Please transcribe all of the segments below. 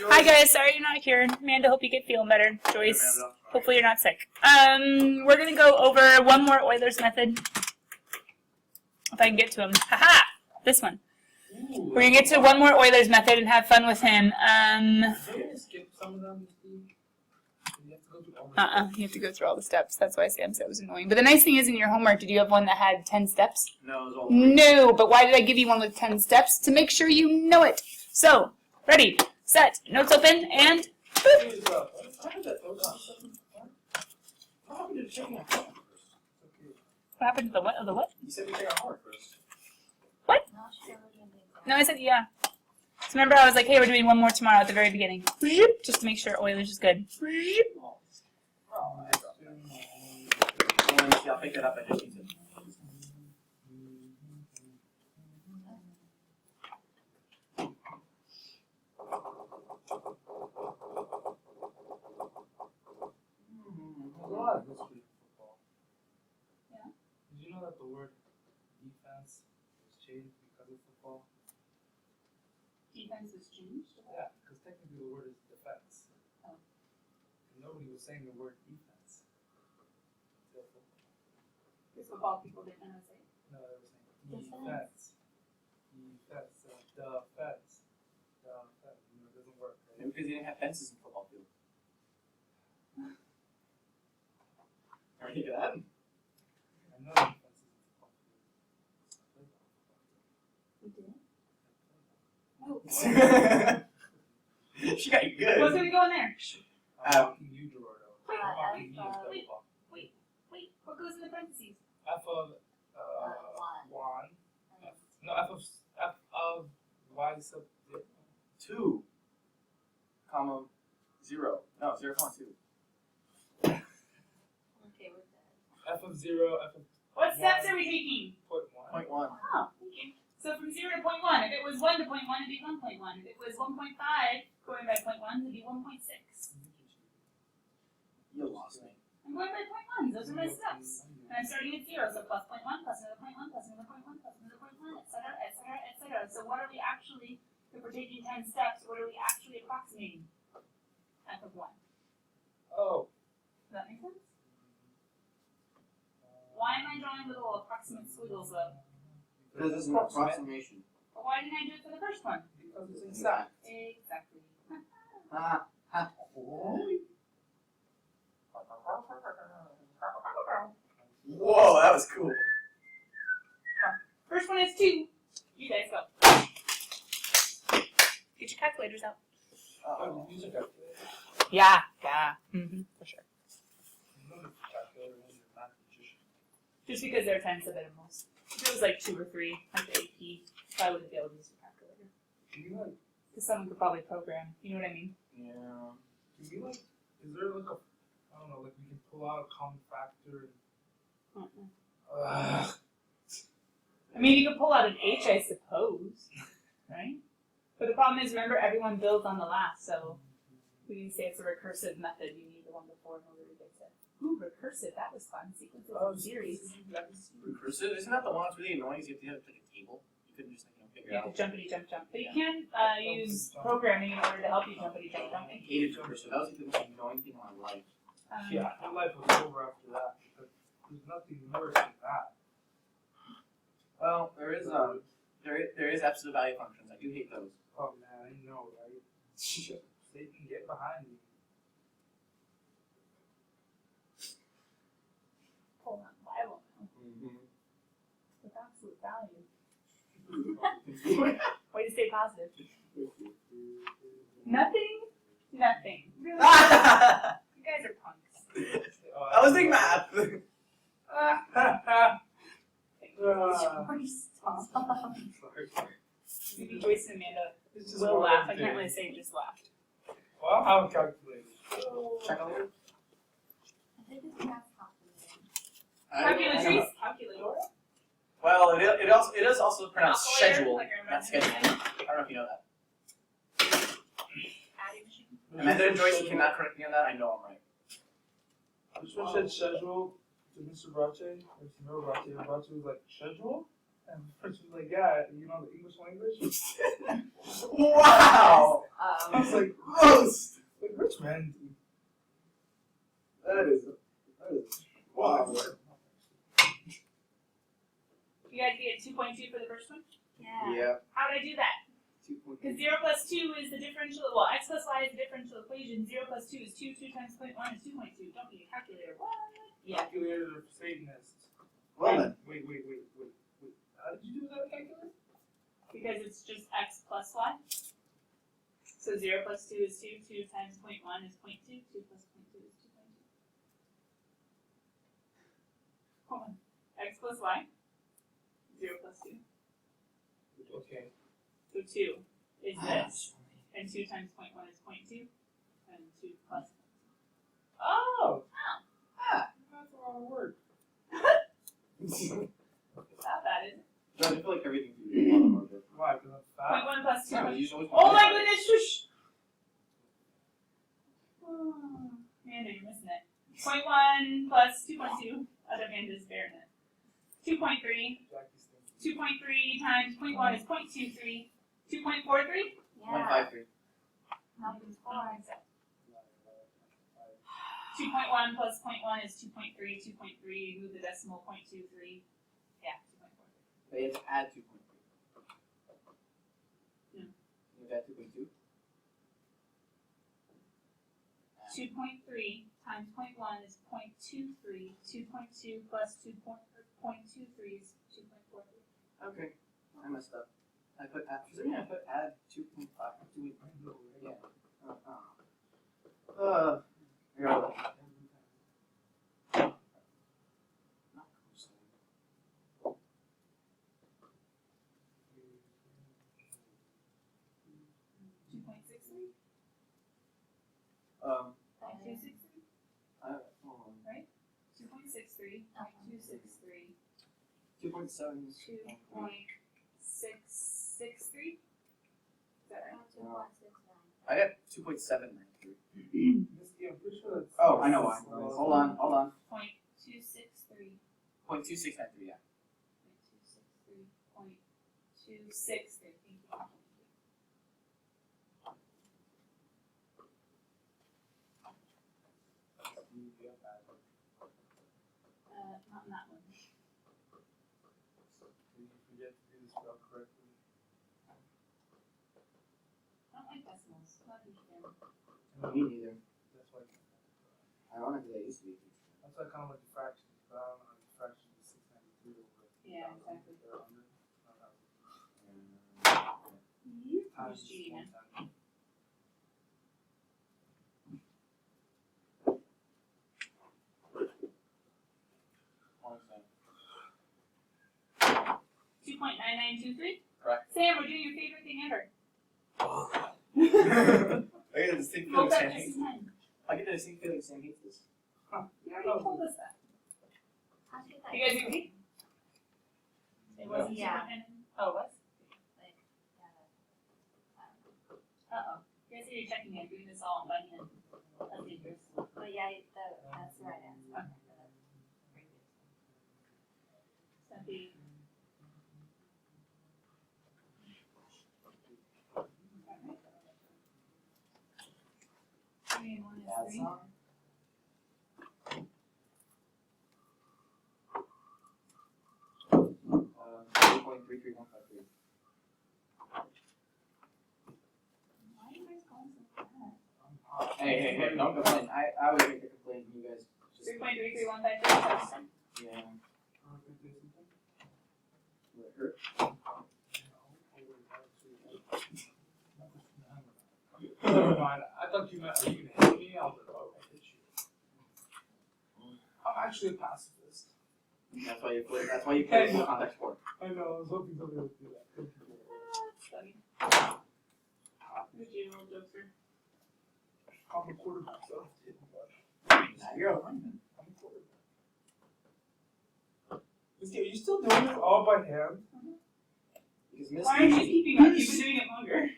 Hi guys, sorry you're not here. Amanda, hope you get feeling better. Joyce, hopefully you're not sick. We're gonna go over one more Euler's method. If I can get to him. Haha! This one. We're gonna get to one more Euler's method and have fun with him. You have to go through all the steps. That's why Sam said it was annoying. But the nice thing is in your homework, did you have one that had 10 steps? No, it was all No, but why did I give you one with 10 steps? To make sure you know it. So, ready, set, notes open, and boop. What happened to the what? Of the what? You said we take our homework first. What? No, I said yeah. So remember I was like, hey, we're doing one more tomorrow at the very beginning. Just to make sure Euler's is good. I'll pick it up. I just need to. A lot of history of football. Yeah. Did you know that the word defense was changed because of football? Defense was changed? Yeah, because technically the word is defense. Oh. And nobody was saying the word defense until football. Because football people didn't know how to say it. No, they were saying defense. Defense. Defense. Defense. You know, it doesn't work. Right? Maybe because they didn't have fences in the football field. Ever think of that? I know defense is in the football field. We did? Oh. She got you good. What's going to go in there? I'm mocking you, Gerardo. Wait, I'm mocking you, wait. Delpha. Wait, what goes in the parentheses? F of one. No, F of y sub 2, comma 0. No, 0, comma 2. Okay, with that. F of 0, F of What steps are we taking? point 1. 0.1. Oh, okay. So from 0 to 0.1. If it was 1 to 0.1, it'd be 1.1. If it was 1.5, going by 0.1, it'd be 1.6. You lost me. I'm going by 0.1s. Those are my steps. And I'm starting at 0, so plus 0.1, plus another 0.1, plus another 0.1, plus another 0.1, etc., etc., etc. So what are we actually, if we're taking 10 steps, what are we actually approximating? F of 1. Oh. Does that make sense? Why am I drawing little approximate squiggles though? Because it's an approximation. But why didn't I do it for the first one? Because it's exact. Exactly. Whoa, that was cool. First one is 2. You guys go. Get your calculators out. Oh, you use a calculator. Yeah. For sure. You don't need a calculator when you're a mathematician. Just because there are 10 sub-intervals. If it was like 2 or 3, like the AP, I wouldn't be able to use a calculator. Can you like, Because someone could probably program. You know what I mean? Yeah. can you like, is there like a, I don't know, like we can pull out a common factor and, I mean, you could pull out an H, I suppose. Right? But the problem is, remember, everyone builds on the last, so we can say it's a recursive method. You need the one before in order to get to. Ooh, recursive. That was fun. Sequences of series. Recursive? Isn't that the one that's really annoying? Is you have to have like a table? You couldn't just figure You it have out. to jumpity jump. But you can use programming in order to help you jumpity jump. I hated recursive. That was like the most annoying thing in my life. yeah, my life was over after that because there's nothing worse than that. Well, there is absolute value functions. I do hate those. Oh man, I know, right? They can get behind me. Hold on, I won't know. With absolute value. Way to stay positive. Nothing. Really? You guys are punks. I was thinking math. Maybe Joyce and Amanda will laugh. I can't really say just laughed. Well, I'll have a calculator. Check out later. I think it's not Calculatrice? Calculator? Well, it is also pronounced Calculator? schedule, Like I not remember. schedule. I don't know if you know that. Adding machine. Amanda and Joyce, you cannot correct me on that. I know I'm right. This one said schedule to Mr. Brache, or Mr. Brache. Brache was like, schedule? And the person's like, yeah, you know the English language? Wow! I was like, Roast! like rich man. That is wow. You guys get 2.2 for the first one? Yeah. Yeah. How did I do that? 2.2. Because 0 plus 2 is the differential, well, x plus y is the differential equation. 0 plus 2 is 2, 2 times 0.1 is 2.2. Don't need a calculator. What? Yeah. Calculators are for Satanists. Well then. Wait. How did you do that calculator? Because it's just x plus y. So 0 plus 2 is 2, 2 times 0.1 is 0.2, 2 plus 0.2 is 2.2. Hold on. X plus y, 0 plus 2. Okay. So 2 is this, and 2 times 0.1 is 0.2, and 2 plus. Oh! Ah. That's a lot of work. It's not bad, is it? John, I feel like everything you do a lot of hard work. Why? Because I'm fat? 0.1 plus 2. Yeah, but you should always Oh my goodness, shush! Oh, Amanda, you're missing it. 0.1 plus 2.2. Other Amanda's bearing it. 2.3. Jackie's thinking. 2.3 times 0.1 is 0.23. 2.43? Yeah. 153. Nothing's foreign. 2.1 plus 0.1 is 2.3. 2.3, move the decimal, 0.23. Yeah, 2.43. But you have to add 2.3. Yeah. You have to add 2.2? 2.3 times 0.1 is 0.23. 2.2 plus 2.23 is 2.43. Okay. I messed up. I put add, for some reason I put add 2.5. Yeah. Here I go. Not close. 2.63? 2.63? 2.63? Hold on. 2.63. 2.63. 2.7. 2.663? Is that right? 2.69. I got 2.793. Misty, I'm pretty sure that's. Oh, I know why. Hold on. 0.263. 0.2693, yeah. 0.263. Thank you. Not in that one. Did you forget to do the spell correctly? I don't like decimals. Not a huge fan. Me neither. That's why. Ironically, I used to be. That's why I kind of like the fractions, but I don't know the fractions is 693 over. Yeah, exactly. They're 100. Who's cheating, man? Honestly. 2.9923? Correct. Sam, we're doing your favorite thing ever. I get the distinct feeling Woke up Sam just hates in time. I get the distinct feeling Sam hates this. You already told us that. How'd you get that? You guys agree? It wasn't Yeah. 2.99? Oh, it was? Like, Uh-oh. You guys say you're checking it, doing this all on bunny and that's dangerous. but yeah, that's the right answer. Okay. So that'd be... Three and one is That's 3. not. 3.33153. Why are you guys going so fast? Hey, don't complain. I would make a complaint. You guys just. 3.33153. Yeah. Will it hurt? Never mind. I thought you meant, are you gonna hit me? I was like, oh, I hit you. I'm actually a pacifist. That's why you play. That's why you play full contact sport. I know, I was hoping somebody would do that. Thank you. That's funny. Who's you, little jokester? I'm a quarterback, so it's hitting Now you're a lineman. I'm a quarterback. Misty, are you still doing this all by hand? Because Miss. Why aren't you keeping up? You've been doing it longer.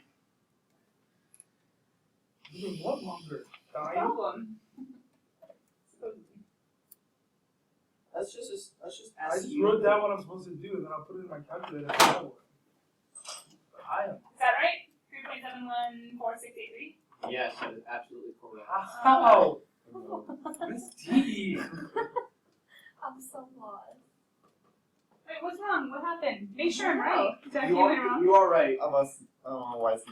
Even what longer? No Dying? problem. Supposedly. That's let's just I ask just you. wrote down what I'm supposed to do, and then I'll put it in my calculator. And that works. I am. Is that right? 3.714683. Yes, that is absolutely correct. How? Miss D. I'm so lost. Wait, what's wrong? What happened? Make sure I'm right. Did I You do it wrong? are right. I don't know why it's.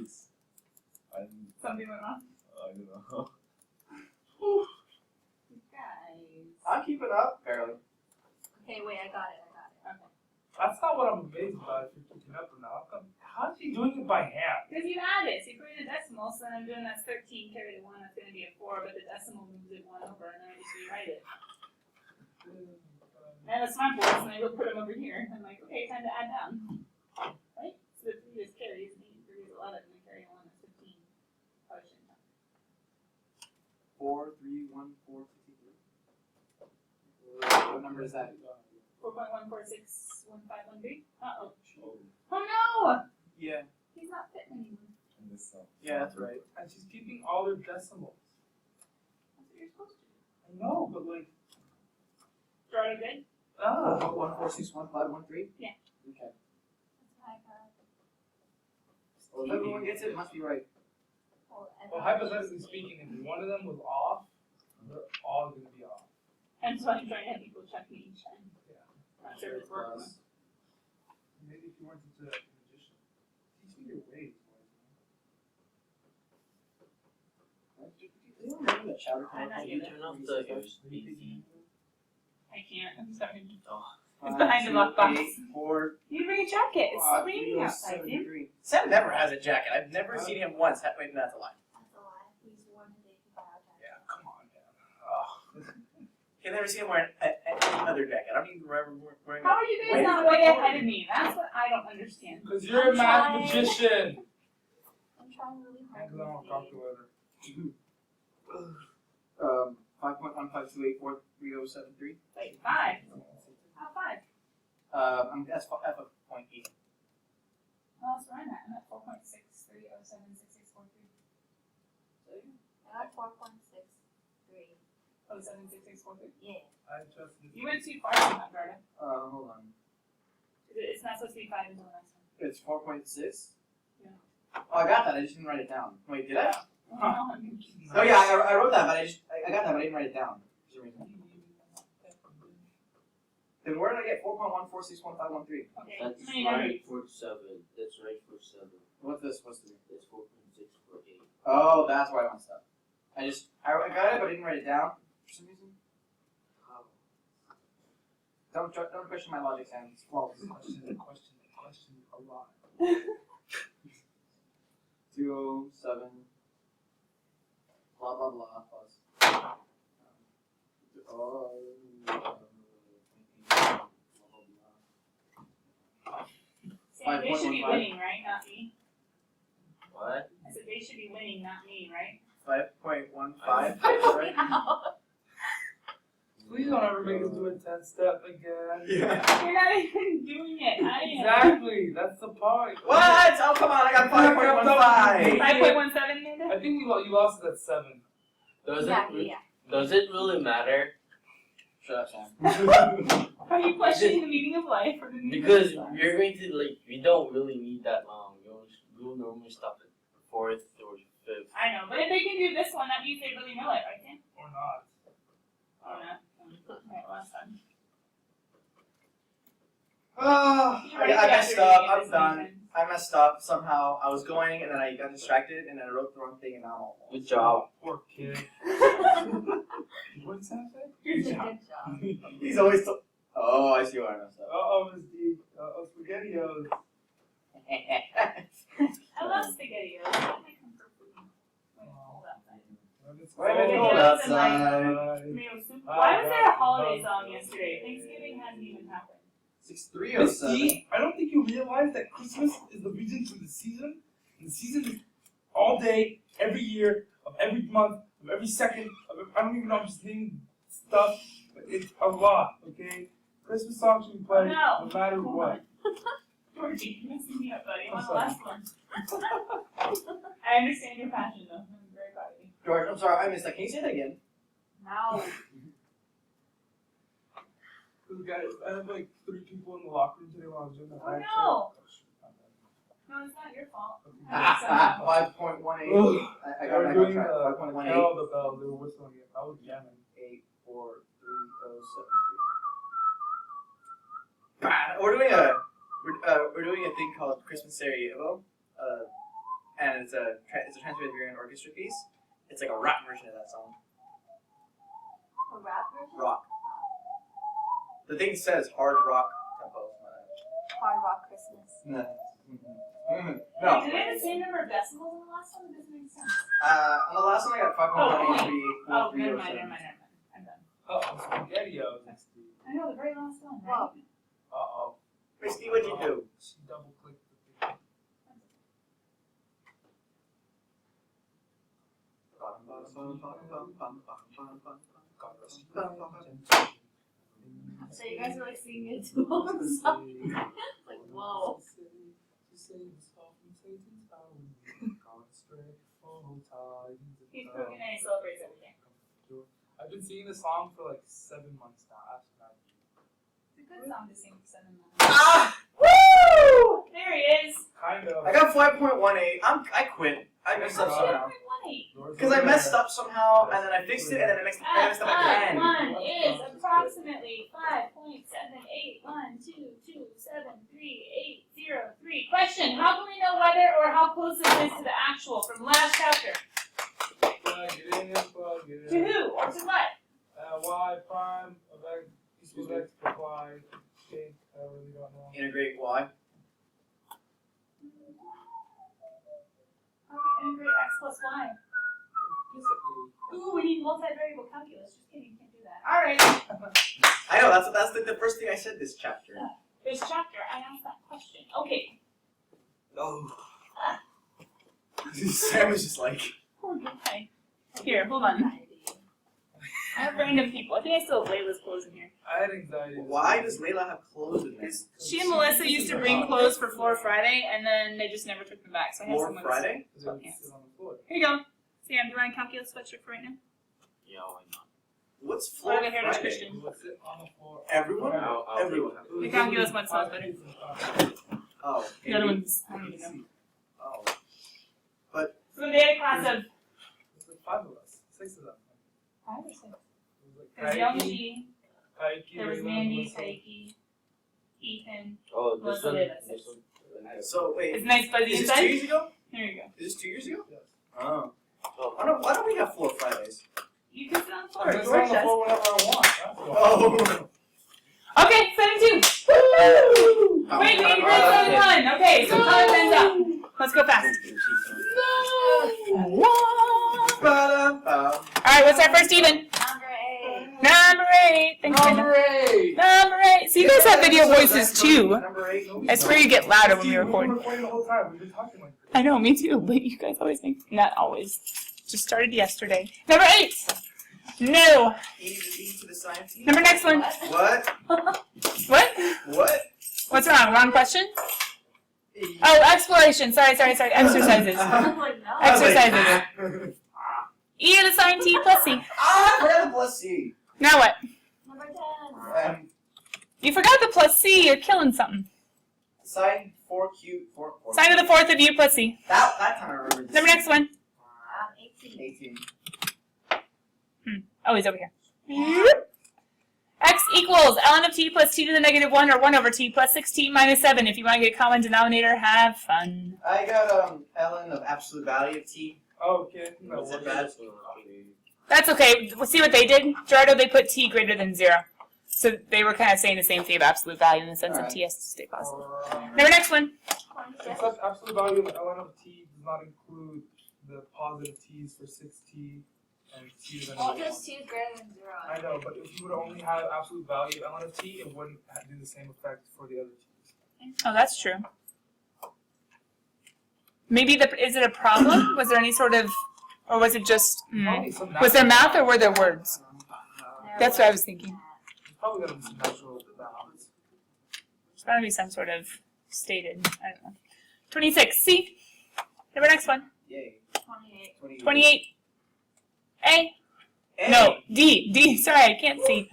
Something went wrong. I don't know. Guys. I'm keeping up. Barely. Okay, wait, I got it. That's not what I'm amazed about. If you're keeping up or not, how's he doing it by hand? Because you add it, so you put in a decimal, so then I'm doing that's 13 carry the 1, that's going to be a 4, but the decimal moves it 1 over, and then I just rewrite it. And the smart boards, and I go put them over here. I'm like, okay, time to add down. Right? So the 3 is carries, and 3 is 11, and the carry 1 is 15. Probably shouldn't have. 4, 3, 1, 4, 63. What number is that? 4.1461513. Uh-oh. Oh no! Yeah. He's not fitting anymore. Yeah, that's right. And she's keeping all her decimals. That's what you're supposed to do. I know, but like, Draw it good? 1461513. Yeah. Okay. That's what I got. Well, if everyone gets it, it must be right. well, hypothetically speaking, if one of them was off, they're all going to be off. I'm just trying to have people check me each time. Yeah. Not sure if it's working. Plus. Maybe if you weren't such a magician, teach me your ways, boys. Do you remember that chowder I'm not company? gonna- Turn off the USB. I can't. I'm sorry. Oh. It's behind the lockbox. 4, You bring a jacket. It's raining outside, dude. 3. Sam never has a jacket. I've never seen him once. Wait, that's a lie. That's a lie. He's worn today to buy our jacket. Yeah, come on, man. I've never seen him wearing any other jacket. I don't even remember wearing. How are you guys Wait, not way ahead of me? That's what I don't understand. Because you're a I'm math trying. magician. I'm trying really hard. And because I don't talk to her. 5.152843073. Wait, 5. How 5? That's F.8. Well, that's where I'm at. I'm at 4.63076643. I got 4.63. Oh, 76643. Yeah. I trust you. You went too far from that, Garda. Hold on. It's not supposed to be 5 until the next one. It's 4.6? Yeah. Oh, I got that. I just didn't write it down. Wait, did I? Oh, I'm confused. Oh, yeah, I wrote that, but I got that, but I didn't write it down. For some reason. Then where did I get 4.1461513? Okay. That's How many numbers? right for 7. That's right for 7. What's this supposed to be? That's 4.648. Oh, that's why I messed up. I got it, but I didn't write it down for some reason. How? Don't question my logic, Sam. It's flawless. Question a lot. 207. Blah blah blah plus. Sam, they should be 5.15. winning, right? Not me. What? I said they should be winning, not me, right? 5.15. Right? Please don't ever make us do a 10-step again. Yeah. You're not even doing it. I am. Exactly. That's the point. What? Oh come on! I got 5.15. 5.17, Amanda? I think you lost it at 7. Does Exactly, it? yeah. Does it really matter? Shut up, Sam. Are you questioning the meaning of life or the meaning Because of life? you're going to we don't really need that long. You'll normally stop at 4th or 5th. I know, but if they can do this one, that means they really know it, right, Sam? Or not. Oh, no. Okay, well, that's fine. Oh, You're right, I we messed have to up. read I'm this done. season. I messed up somehow. I was going and then I got distracted and then I wrote the wrong thing and now I'm all Good job. Poor kid. What did Sam say? Good Good job. job. He's always oh, I see why I messed up. Uh-oh, Miss D. Uh-oh, SpaghettiOs. I love SpaghettiOs. That's my comfort food. Wait, hold up. Wait, Wait, hold wait, outside. Tomato soup. Why was there a holiday song yesterday? Thanksgiving hasn't even happened. 6307. Miss D, I don't think you realize that Christmas is the reason for the season. And the season is all day, every year, of every month, of every second. I don't even know, I'm just naming stuff, but it's a lot, okay? Christmas songs should be played No. no matter what. Georgie, you're messing me up, buddy. I'm I'm on the last one. I understand your passion, though. I'm very proud of you. George, I'm sorry, I missed that. Can you say that again? No. the guy, I had like 3 people in the locker room today while I was doing that. Oh, I no. No, it's not your fault. 5.18. I They got were back on doing track. the 5.18. Carol the Bell. They were whistling it. I was jamming. 8, 4, 3, 0, 7, 3. We're doing a thing called Christmas Sarajevo, and it's a Trans-Siberian orchestra piece. It's like a rock version of that song. A rap version? Rock. The thing says hard rock tempo. Hard Rock Christmas. No. Did they No. have the same number of decibels in the last one? It doesn't make sense. On the last one, I got 5.18. Oh, never mind. I'm done. Uh-oh, SpaghettiOs. I know, the very last one, right? Well, Uh-oh. Christy, what'd you do? She double-clicked the thing. so you guys are like singing it to all the song. Like, whoa. He's cooking and he celebrates every day. I've been singing this song for like 7 months now. That's not It's a good song to sing for 7 months. Ah! Woo! There he is. kind of. I got 5.18. I quit. I messed up somehow. Because I messed up somehow, and then I fixed it, and then I messed up again. One is approximately 5.78. 1, 2, 2, 7, 3, 8, 0, 3. Question: how can we know whether or how close this is to the actual from last chapter? Plug it in, plug it To in. who or to what? Y prime of x equals x plus y. Okay, I really don't know. Integrate y. How do we integrate x plus y? Implicitly. Ooh, we need multivariable calculus. Just kidding, can't do that. All right. I know, that's like the first thing I said this chapter. This chapter, I asked that question. Okay. Oh. Sam was just like, Poor guy. Here, hold on. I have random people. I think I still have Layla's clothes in here. I had anxiety. why does Layla have clothes in this? She and Melissa used to bring clothes for Floor Friday, and then they just never took them back. So I have More someone. Friday? Because it would sit on the floor. Here you go. Sam, do you want a calculus sweatshirt for right now? Yeah, why not? What's Or Floor the Heritage Friday? Christian? It would sit on the floor. Everyone? I'll Everyone. take it. The calculus one smells better. Oh. The other ones, I don't even know. Oh. So they had a class of It's like 5 of us. 6 of them. 5 or 6. It was There was like Young Kaiki, G, Kaiki, there was Layla, Mandy, Melissa. Taiki, Ethan. Oh, this Melissa one. did that. This one. So, wait. It's nice fuzzy Is this 2 inside. years ago? Here you go. Is this 2 years ago? Yes. Oh. Oh, Why don't we have Floor Fridays? You can sit on the I floor. can sit George on the does. floor whenever I want. That's why. Oh. Okay, 7-2. Woo! Wait, we need grade 7-1. Okay, so color ends up. Let's go fast. Ba-da-ba. Alright, what's our first even? Number 8. Number 8. Thanks, Brenda. 8! Number 8. So you guys have video voices too. Number 8. I swear you get louder when we We've been record. recording the whole time. We've been talking like this. I know, me too, but you guys always make, not always. Just started yesterday. Number 8. No. E to the science. Number next one. What? What? What? What's wrong? Wrong question? Oh, exploration. Sorry. Exercises. I'm like, no. Exercises. E to the sine t plus c. Ah, I forgot the plus C. Now what? Number 10. You forgot the plus c. You're killing something. Sine 4Q 4. Sine to the fourth of u plus c. That time I remember. Number next one. 18. 18. Oh, he's over here. X equals ln of t plus t to the negative 1 or 1 over t plus 6t minus 7. If you want to get common denominator, have fun. I got ln of absolute value of t. Oh, okay. What's No, it bad? That's okay. We'll see what they did. Gerardo, they put t greater than 0. So they were kind of saying the same thing of absolute value in the sense of t has to stay positive. Number next one. Except absolute value of ln of t does not include the positive t's for 6t and t to the Well, negative just 2 is greater than 0. 1. I know, but if you would only have absolute value of ln of t, it wouldn't do the same effect for the other t's. Oh, that's true. Maybe is it a problem? Was there any sort of, or was it just, Probably some was there natural- math or were there words? That's what I was thinking. It's probably gonna be some natural balance. There's got to be some sort of stated, I don't know. 26, C. Number next one. Yay. 28. 28. A. A. No, D. Sorry, I can't see.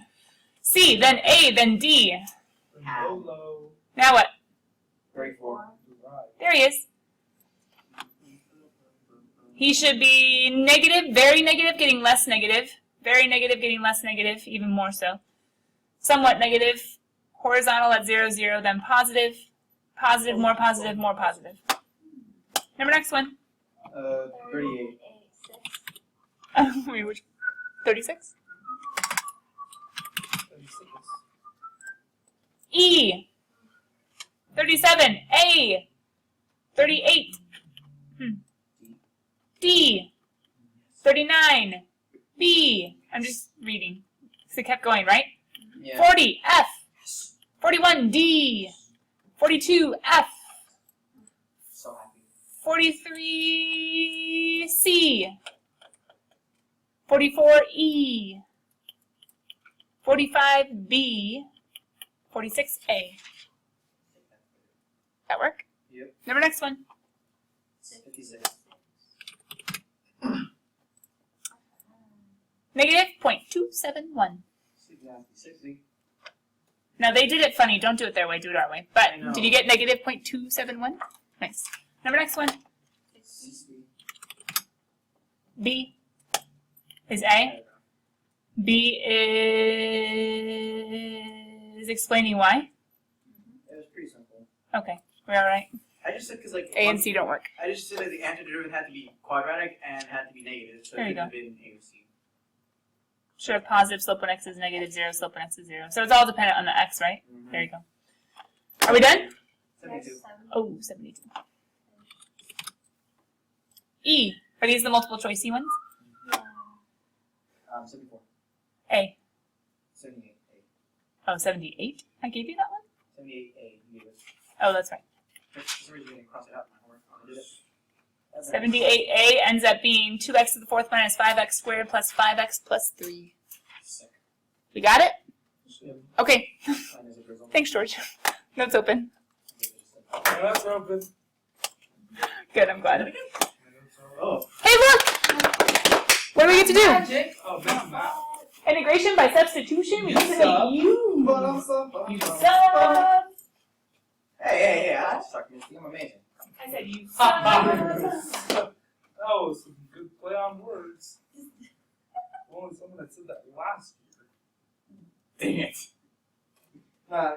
C, then A, then D. Low. Now what? 34. Right. There he is. He should be negative, very negative, getting less negative. Very negative, getting less negative, even more so. Somewhat negative. Horizontal at 0, 0, then positive. Positive, more positive, more positive. Number next one. 38. Wait, which? 36? 36. E. 37. A. 38. D. 39. B. I'm just reading. So it kept going, right? Yeah. 40. F. 41. D. 42. F. So happy. 43. C. 44. E. 45. B. 46. A. That work? Yep. Number next one. 56. Negative 0.271. 60. Now they did it funny. Don't do it their way. Do it our way. I But know. did you get negative 0.271? Nice. Number next one. 60. B is A. B is explaining why. It was pretty simple. Okay, we're all right. I just said because like A and C don't work. I just said that the antiderivative had to be quadratic and had to be negative, so There it you could have been A or C. Should have positive slope when x is negative 0, slope when x is 0. So it's all dependent on the x, right? There you go. Are we done? 72. Oh, 72. E. Are these the multiple choicey ones? 74. A. 78. Oh, 78? I gave you that one? 78A. You gave it. Oh, that's right. For some reason, you didn't cross it out in my homework. I did it. 78A ends up being 2x to the fourth minus 5x squared plus 5x plus 3. Sick. We got it? Okay. Mine is a drizzle. Thanks, George. Notes open. That's open. Good, I'm glad. Oh. Hey, look! What do we get to do? Magic. Oh, that's not. Integration by substitution. We get to make you. You suck. Hey, I like to talk to Misty. I'm amazing. I said you That was some good play on words. Only someone that said that last year. Dang it. Nah,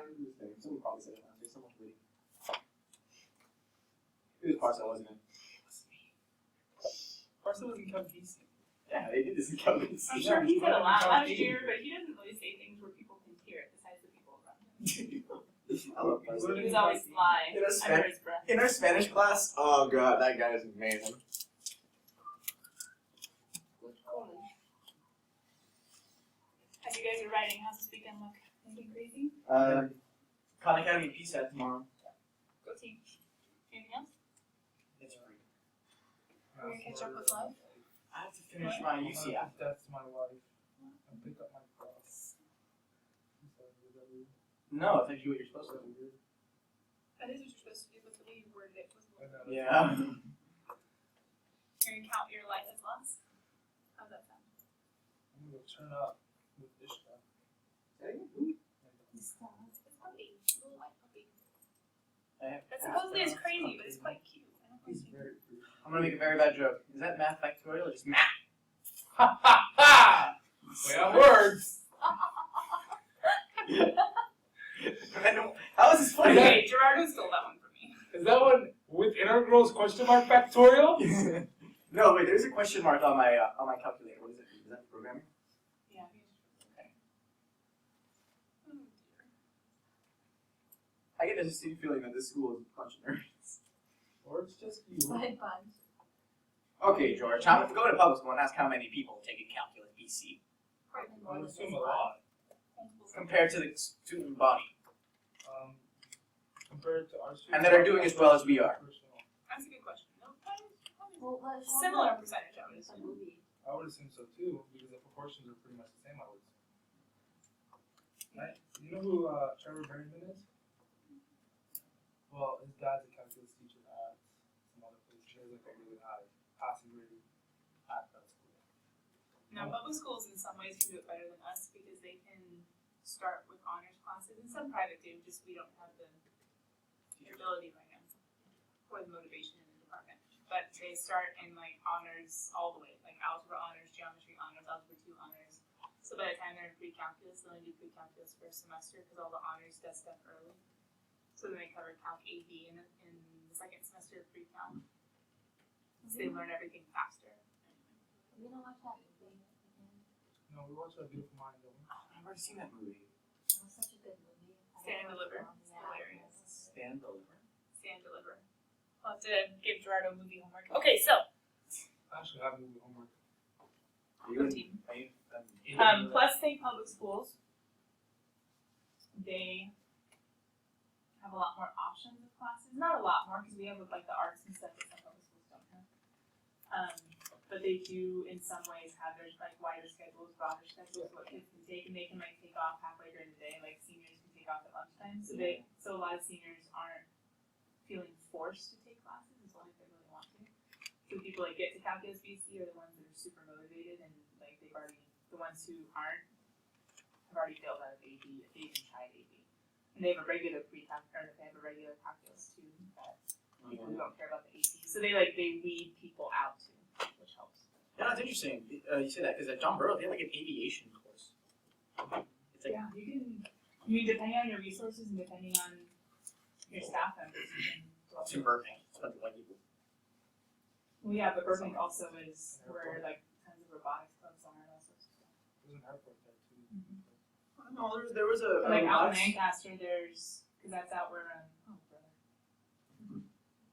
someone probably said it last year. Someone's waiting. It was Parcel, wasn't it? Parcel was in CalcBC. Yeah, they did this in CalcBC. I'm sure he said a lot last year, but he doesn't really say things where people can hear it besides the people around him. I love Parcel. He was always sly In our under Spanish, his breath. in our Spanish class, oh god, that guy is amazing. As you guys are writing, how's this weekend look? Anything crazy? Khan Academy PSAT tomorrow. Go team. Anything else? It's free. We're gonna catch up with love. I have to finish my UCF. That's my wife. I pick up my cross. No, I thought you do what you're supposed to do. That is what you're supposed to do, but the way you worded it was Yeah. You're gonna count your life as lost? How's that sound? I'm gonna turn up with Ishka. It's puppy. Little white puppy. That supposedly is crazy, but it's quite cute. I don't He's think very I'm gonna make a very bad joke. Is that math factorial or just math? ha ha ha! Play on words. I don't. How is this funny? Okay, Gerardo stole that one from me. Is that one with integrals question mark factorial? No, wait. There's a question mark on my calculator. What is it? Is that programming? Yeah. I get this distinct feeling that this school is a bunch of nerds. Or it's just you. Side bunch. Okay, George. Go to public school and ask how many people take a calculus BC Probably I more would than assume this a one. lot. compared to the student body, Compared to our students. and that are doing as well as we are. That's a good question. No, Well, let's have similar a- percentage, I would a assume. movie. I would assume so too, because the proportions are pretty much the same, I would assume. Right? You know who Trevor Berryman is? Well, his dad's a calculus teacher at some other place. He has like a really high passing grade at that school. Now, public schools in some ways can do it better than us because they can start with honors classes, and some private do, just we don't have the ability right now, or the motivation in the department. But they start in like honors all the way, like algebra honors, geometry honors, algebra 2 honors. So by the time they're in pre-calculus, they only do pre-calculus for a semester because all the honors does stuff early. So then they cover Calc AB in the second semester of pre-calc. So they learn everything faster. You know watch that movie again? No, we watched A Beautiful Mind, don't we? I've already seen that movie. It was such a good movie. Stand and Deliver. It's Yeah. hilarious. Stand Deliver. Stand Deliver. I'll have to give Gerardo movie homework. Okay, so I actually have movie homework. Are you team. Are you? Plus State Public Schools, they have a lot more options of classes. Not a lot more because we have like the arts and stuff that some public schools don't have. But they do in some ways have their like wider schedules, broader schedules, what kids can take, and they can like take off halfway during the day. Like seniors can take off at lunchtime, so a lot of seniors aren't feeling forced to take classes as long as they really want to. So people like get to CalcBC are the ones that are super motivated and like they've already. The ones who aren't have already failed out of AP if they even tried AP. And they have a regular pre-calc, or they have a regular calculus too, that people who don't care about the AP. So they weed people out too, which helps. Yeah, that's interesting. You say that because at John Burroughs they have like an aviation course. It's like Yeah, depending on your resources and depending on your staff members, you can. it's in Burbank. It's about like people. Well, yeah, but Burbank also is where like tons of robotics clubs are and all sorts of stuff. There's an airport there too. No, there was a Like out in robotics- Lancaster, there's because that's out where oh brother,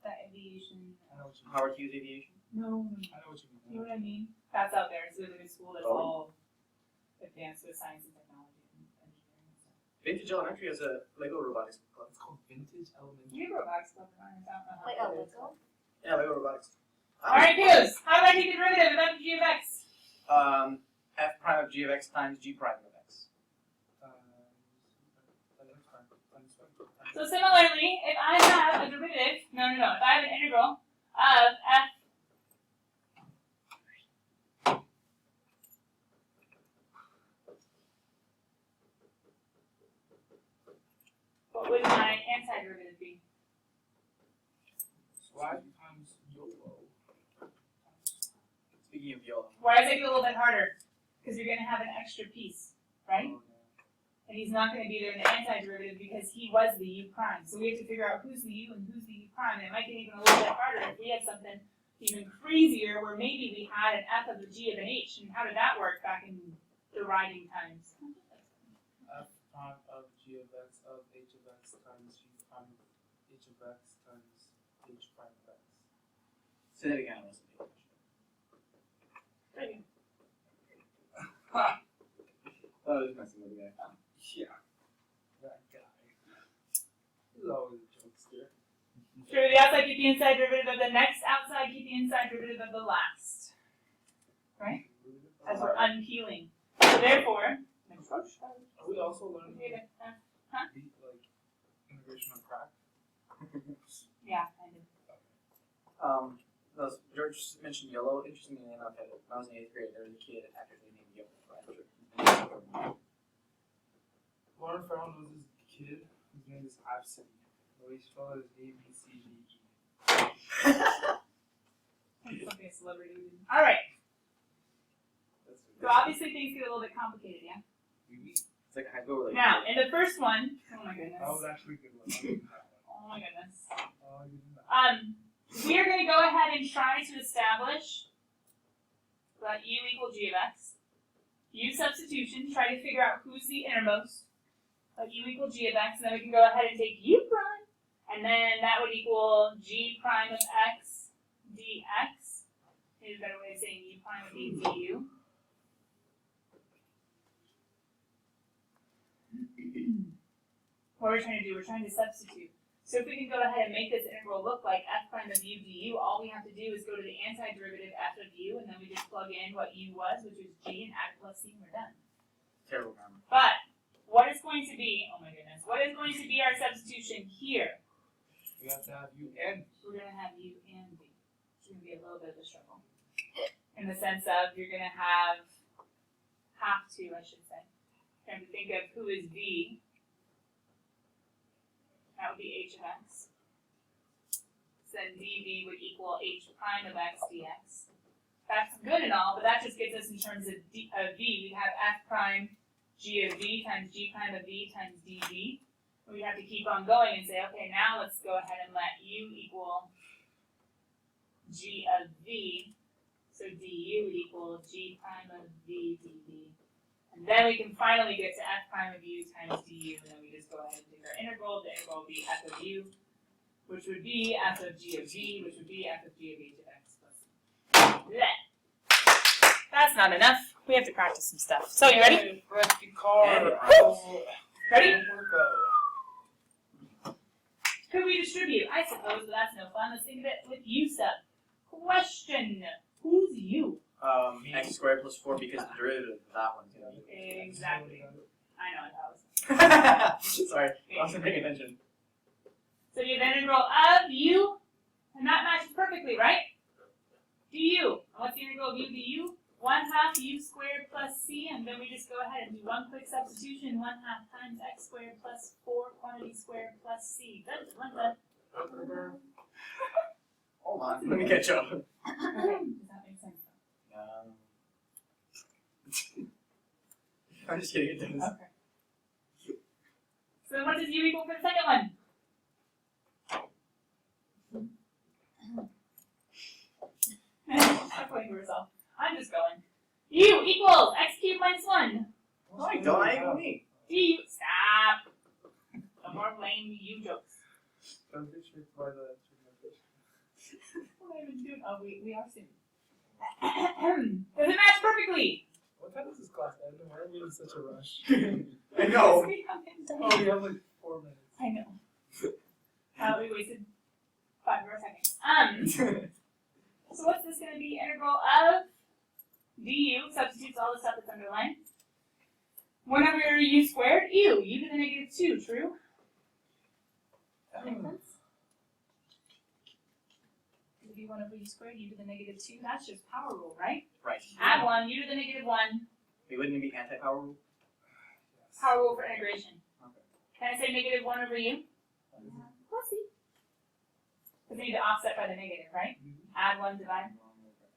that aviation. I know what you mean. Howard Hughes Aviation. No, I know what you mean. you know what I mean. That's out there. It's a really good school that's all advanced with science and technology and engineering and stuff. Vintage Elementary has a Lego robotics club. It's called Vintage Elementary. You have robotics club in ours. I don't know how Like it a is. Lego? Yeah, Lego robotics. All right, kids. How do I take the derivative of f of g of x? F prime of g of x times g prime of x. So similarly, if I have a derivative, if I have an integral of f what would my antiderivative be? Swag times YOLO. Speaking of YOLO. Why does it get a little bit harder? Because you're going to have an extra piece, right? Oh, And he's not going to be there in the antiderivative because he was the u prime. So we have to figure out who's the u and who's the u prime. And it might get even a little bit harder if we had something even crazier where maybe we had an f of a g of an h. And how did that work back in deriving times? F prime of G of X of H of X times G prime of H of X times H prime of X. Say that again. I wasn't paying attention. Ha! Oh, I was messing with the guy. Yeah. That guy. He's always a jokester. True, the outside keep the inside derivative of the next outside keep the inside derivative of the last. Right? As we're unpeeling. So therefore, Are we also learning yeah, like integration of crack? kind of. George mentioned YOLO. Interestingly enough, when I was in 8th grade, there was a kid actually named YOLO. Lauren found was this kid whose name is Absidy. So he spelled it as ABCDE. Something a celebrity did. All right. So obviously things get a little bit complicated, yeah? It's like a high school relationship. Now, in the first one, oh my goodness. That was actually a good one. I did that one. Oh my goodness. Oh, you did that. We are going to go ahead and try to establish that u equal g of x. Use substitution, try to figure out who's the innermost of u equal g of x, and then we can go ahead and take u prime, and then that would equal g prime of x dx. Maybe a better way of saying u prime would be du. What we're trying to do, we're trying to substitute. So if we can go ahead and make this integral look like f prime of u du, all we have to do is go to the antiderivative f of u, and then we just plug in what u was, which was g, and add plus c, and we're done. Terrible grammar. But what is going to be, oh my goodness, what is going to be our substitution here? We have to have U and B. We're going to have u and b. It's going to be a little bit of a struggle. In the sense of you're going to have to, I should say. Trying to think of who is v. That would be h of x. So then dv would equal h prime of x dx. That's good and all, but that just gets us in terms of v. We have f prime g of v times g prime of v times dv. And we have to keep on going and say, okay, now let's go ahead and let u equal g of v. So du would equal g prime of v dv. And then we can finally get to f prime of u times du, and then we just go ahead and take our integral. The integral will be f of u, which would be f of g of v, which would be f of g of h of x plus bleh. That's not enough. We have to practice some stuff. So you ready? Rusty car. Ready? Could we distribute? I suppose, but that's no fun. Let's think of it with u sub. Question. Who's u? X squared plus 4 because the derivative of that one's gonna be. Exactly. I know what that was. Sorry, I wasn't paying attention. So you have the integral of u, and that matches perfectly, right? Du. What's the integral of u du? 1/2 u squared plus c, and then we just go ahead and do one quick substitution. 1/2 times x squared plus 4 quantity squared plus c. Done. Hold on, let me catch up. Okay. Does that make sense? I'm just kidding, it does. Okay. So what does u equal for the second one? Stop pointing to yourself. I'm just going. U equals x cubed minus 1. No, I don't. I equal me. Du. Stop. No more lame u jokes. Don't get tricked by the What am I even doing? Oh, we are soon. Does it match perfectly? What time is this class end? Why are we in such a rush? I know. We haven't done Oh, it. we have like 4 minutes. I know. We wasted 5 more seconds. So what's this going to be? Integral of du, substitutes all the stuff that's underlined. 1 over u squared, u to the negative 2, true? Does that make sense? It would be 1 over u squared, u to the negative 2. That's just power rule, right? Right. Add 1, u to the negative 1. Wait, wouldn't it be anti-power rule? Power rule for integration. Okay. Can I say negative 1 over u? Let's see. Because we need to offset by the negative, right? Add 1, divide.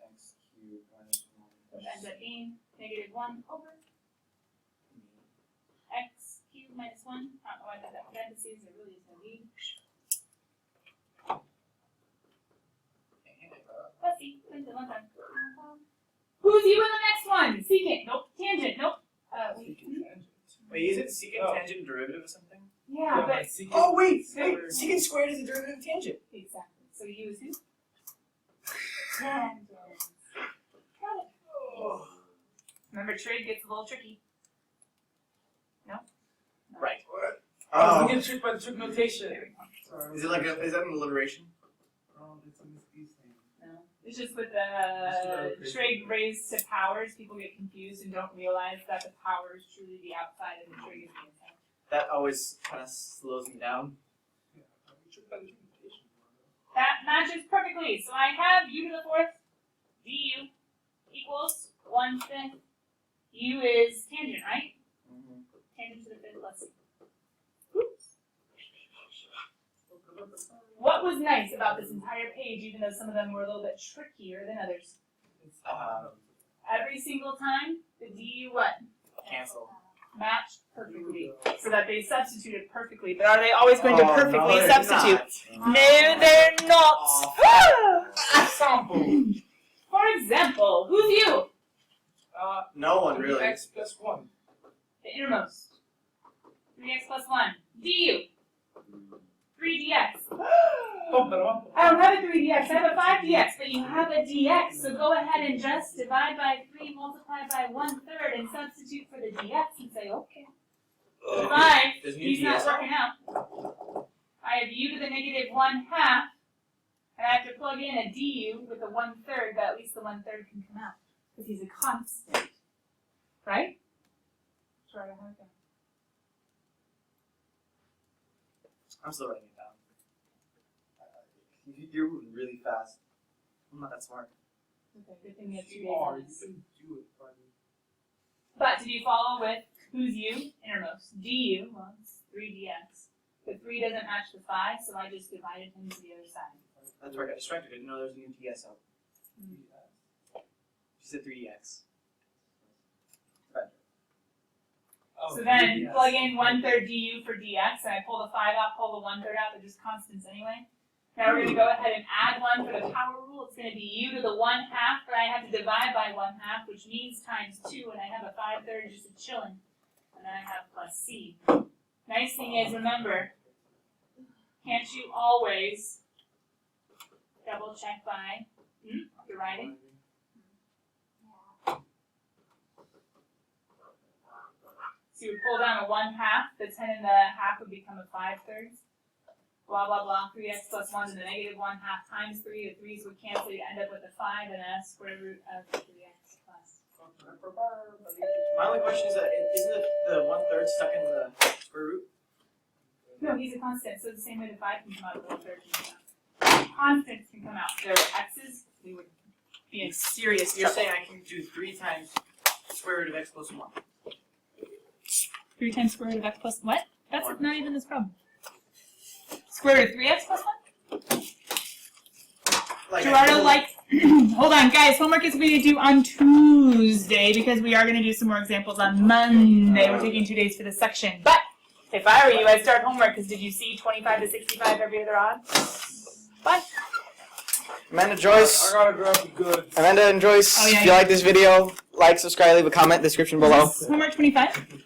X cubed minus 1. Which ends up being negative 1 over x cubed minus 1. I don't know why I did that in parentheses. There really is no need. Let's see. Who's u in the next one? Secant. Nope. Tangent. Nope. Wait, isn't secant tangent derivative of something? Yeah, but Oh, wait! Secant squared is a derivative of tangent. exactly. So u is who? Tangent. Got it. Oh. Remember, trig gets a little tricky. No? Right. I'm getting tricked by the trick notation. Sorry. Is that an alliteration? It's a misuse thing. No. It's just with the trig raised to powers, people get confused and don't realize that the power is truly the outside and the trig is the inside. That always kind of slows me down. Yeah, I'm tricked by the trick notation. That matches perfectly. So I have u to the 4th du equals 1/5. U is tangent, right? Tangent to the 5th, let's see. Oops. What was nice about this entire page, even though some of them were a little bit trickier than others? Every single time, the du what? Cancel. Matched perfectly. So that they substituted perfectly. But are they always going to perfectly substitute? No, they're not. Example. For example, who's you? No one really. X plus 1. The innermost. 3x plus 1. Du. 3dx. Oh, pero. I don't have a 3dx, I have a 5dx, but you have a dx, so go ahead and just divide by 3, multiply by 1/3, and substitute for the dx and say, okay. 5, There's new he's not ds. working out. I have u to the negative 1/2, and I have to plug in a du with a 1/3, but at least the 1/3 can come out, because he's a constant. Right? Try to have it. I'm still writing it down. You're moving really fast. I'm not that smart. Okay, good thing we have 2 You are. You days. can do it, buddy. But did you follow with Who's u? Innermost. Du, well, it's 3dx. But 3 doesn't match the 5, so I just divided him to the other side. That's where I got distracted. I didn't know there was a new ds out. She said 3dx. Oh, So then yes. plug in 1/3 du for dx, and I pull the 5 out, pull the 1/3 out, they're just constants anyway. Now we're going to go ahead and add 1 for the power rule. It's going to be u to the 1/2, but I have to divide by 1/2, which means times 2, and I have a 5/3 just a chilling. And then I have plus c. Nice thing is, remember, can't you always double check by dividing? So you would pull down a 1/2, the 10 and the half would become a 5/3. Blah, blah, blah, 3x plus 1 to the negative 1/2 times 3. The 3's would cancel, you end up with a 5 and a square root of 3x plus. My only question is that isn't the 1/3 stuck in the square root? No, he's a constant, so the same way the 5 can come out, the 1/3 can come out. Constants can come out. If there were x's, we would be in serious You're trouble. saying I can do 3 times square root of x plus 1. 3 times square root of x plus what? That's not even this problem. Square root of 3x plus 1? Like Gerardo, hold on, guys. Homework is going to do on Tuesday because we are going to do some more examples on Monday. We're taking 2 days for this section. But if I were you, I'd start homework because did you see 25 to 65 every other odd? Bye. Amanda Joyce. I gotta grab the goods. Amanda and Joyce, Oh, yeah, if you like this video, like, subscribe, leave a comment, description below. Is this homework 25?